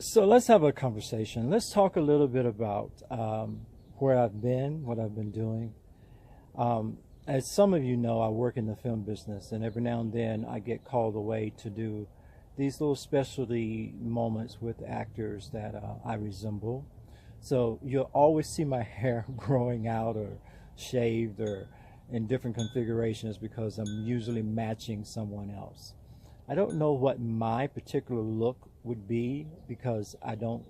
So let's have a conversation. Let's talk a little bit about where I've been, what I've been doing. As some of you know, I work in the film business, and every now and then I get called away to do these little specialty moments with actors that I resemble. So you'll always see my hair growing out or shaved or in different configurations because I'm usually matching someone else. I don't know what my particular look would be because I don't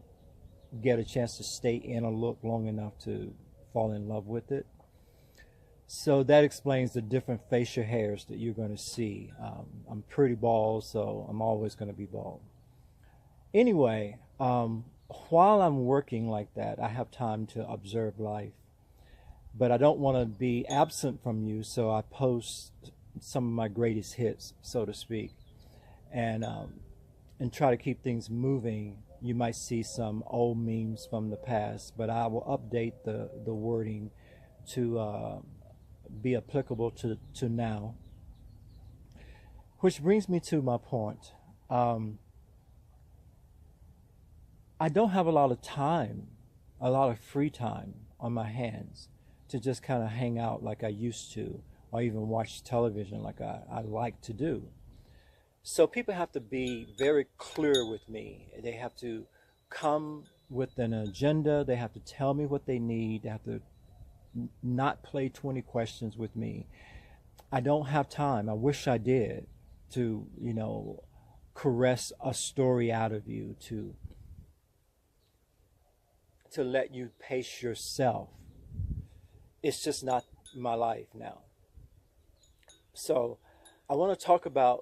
get a chance to stay in a look long enough to fall in love with it. So that explains the different facial hairs that you're going to see. I'm pretty bald, so I'm always going to be bald. Anyway, while I'm working like that, I have time to observe life. But I don't want to be absent from you, so I post some of my greatest hits, so to speak, and try to keep things moving. You might see some old memes from the past, but I will update the wording to be applicable to now. Which brings me to my point. I don't have a lot of time, a lot of free time on my hands to just kind of hang out like I used to, or even watch television like I like to do. So people have to be very clear with me. They have to come with an agenda. They have to tell me what they need. They have to not play 20 questions with me. I don't have time. I wish I did to, caress a story out of you, to let you pace yourself. It's just not my life now. So I want to talk about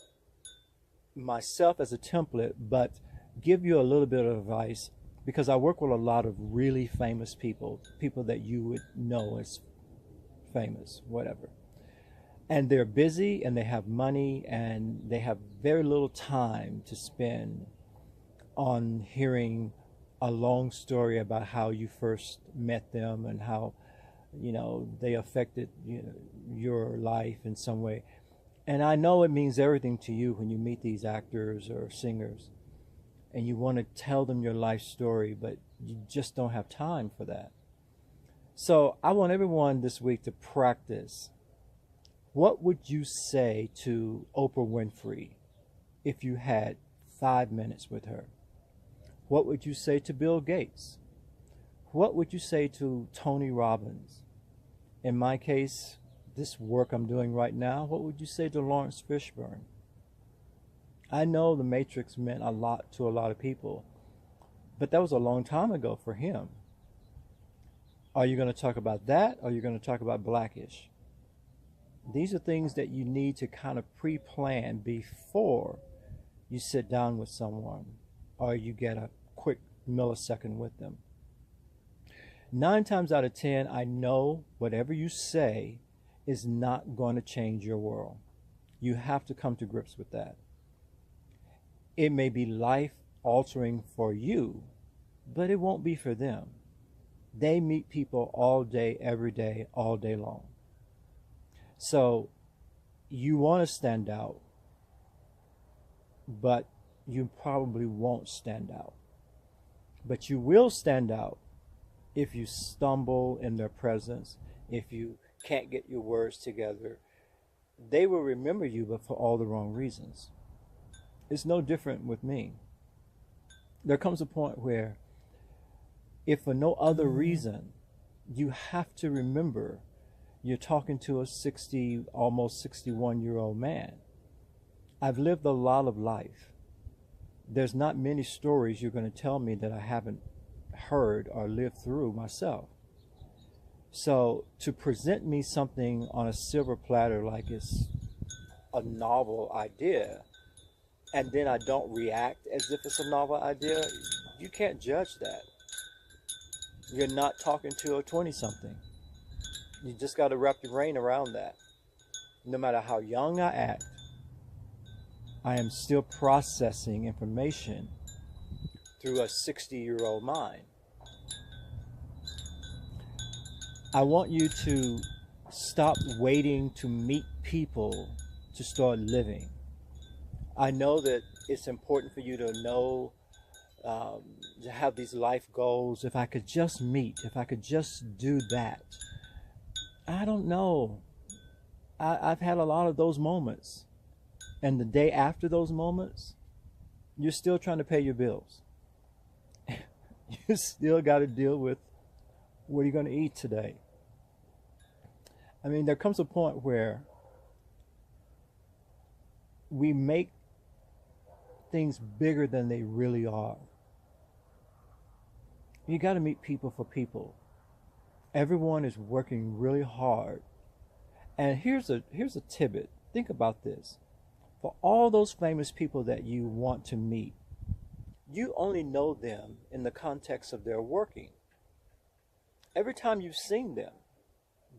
myself as a template, but give you a little bit of advice because I work with a lot of really famous people, people that you would know as famous, whatever. And they're busy and they have money and they have very little time to spend on hearing a long story about how you first met them and how, they affected your life in some way. And I know it means everything to you when you meet these actors or singers and you want to tell them your life story, but you just don't have time for that. So I want everyone this week to practice. What would you say to Oprah Winfrey if you had 5 minutes with her? What would you say to Bill Gates? What would you say to Tony Robbins? In my case, this work I'm doing right now, what would you say to Lawrence Fishburne? I know The Matrix meant a lot to a lot of people, but that was a long time ago for him. Are you going to talk about that, or are you going to talk about Blackish? These are things that you need to kind of pre-plan before you sit down with someone or you get a quick millisecond with them. 9 times out of 10, I know whatever you say is not going to change your world. You have to come to grips with that. It may be life altering for you, but it won't be for them. They meet people all day, every day, all day long. So you want to stand out, but you probably won't stand out. But you will stand out if you stumble in their presence, if you can't get your words together. They will remember you, but for all the wrong reasons. It's no different with me. There comes a point where, if for no other reason, you have to remember you're talking to a 60, almost 61-year-old man. I've lived a lot of life. There's not many stories you're going to tell me that I haven't heard or lived through myself. So to present me something on a silver platter like it's a novel idea, and then I don't react as if it's a novel idea, you can't judge that. You're not talking to a 20-something. You just got to wrap your brain around that. No matter how young I act, I am still processing information through a 60-year-old mind. I want you to stop waiting to meet people to start living. I know that it's important for you to know um, to have these life goals. If I could just meet, if I could just do that. I don't know. I've had a lot of those moments. And the day after those moments, you're still trying to pay your bills. You still got to deal with what are you going to eat today. I mean, there comes a point where we make things bigger than they really are. You got to meet people for people. Everyone is working really hard. And here's a tidbit. Think about this. For all those famous people that you want to meet, you only know them in the context of their working. Every time you've seen them,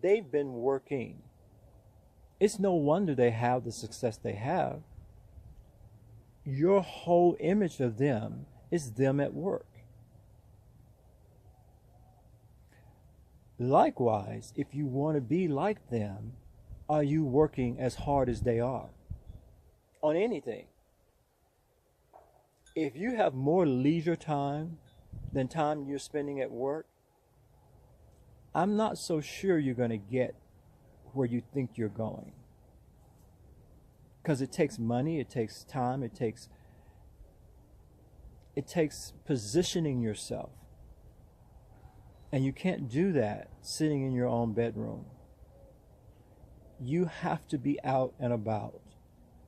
they've been working. It's no wonder they have the success they have. Your whole image of them is them at work. Likewise, if you want to be like them, are you working as hard as they are on anything? If you have more leisure time than time you're spending at work, I'm not so sure you're going to get where you think you're going. Because it takes money, it takes time, it takes positioning yourself. And you can't do that sitting in your own bedroom. You have to be out and about,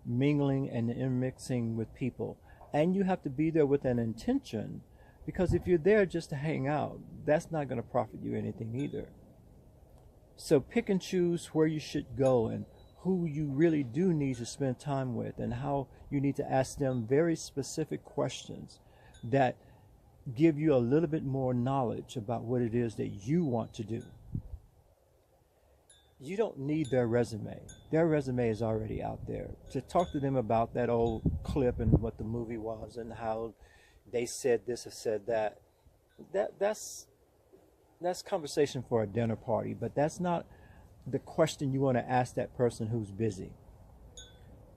mingling and intermixing with people. And you have to be there with an intention, because if you're there just to hang out, that's not going to profit you anything either. So pick and choose where you should go and who you really do need to spend time with, and how you need to ask them very specific questions that give you a little bit more knowledge about what it is that you want to do. You don't need their resume. Their resume is already out there. To talk to them about that old clip and what the movie was and how they said this or said that, that's conversation for a dinner party, but that's not the question you want to ask that person who's busy.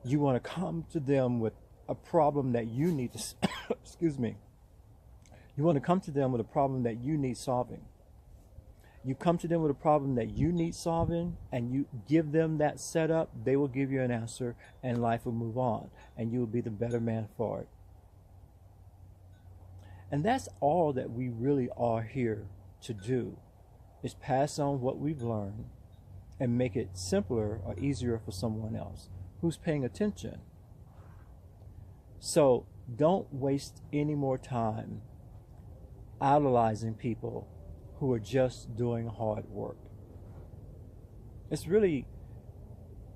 You want to come to them with a problem that you need to excuse me. You want to come to them with a problem that you need solving. You come to them with a problem that you need solving, and you give them that setup, they will give you an answer, and life will move on, and you will be the better man for it. And that's all that we really are here to do, is pass on what we've learned and make it simpler or easier for someone else who's paying attention. So don't waste any more time idolizing people who are just doing hard work. It's really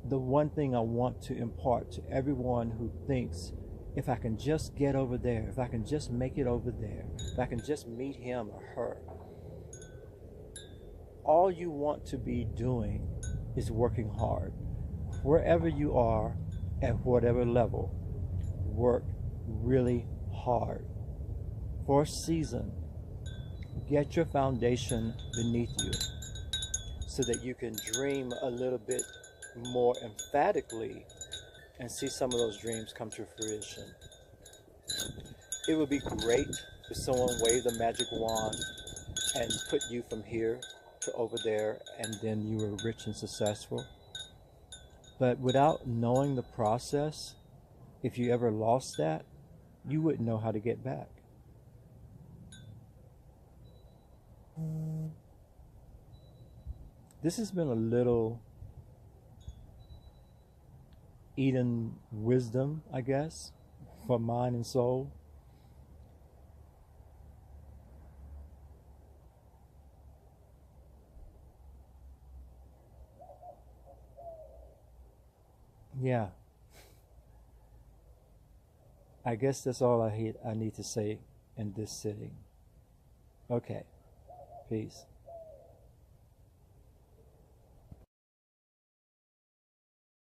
the one thing I want to impart to everyone who thinks, if I can just get over there, if I can just make it over there, if I can just meet him or her. All you want to be doing is working hard. Wherever you are, at whatever level, work really hard. For a season, get your foundation beneath you so that you can dream a little bit more emphatically and see some of those dreams come to fruition. It would be great if someone waved a magic wand and put you from here to over there, and then you were rich and successful. But without knowing the process, if you ever lost that, you wouldn't know how to get back. This has been a little Eden wisdom, I guess, for mind and soul. Yeah. I guess that's all I need to say in this sitting. Okay. Peace.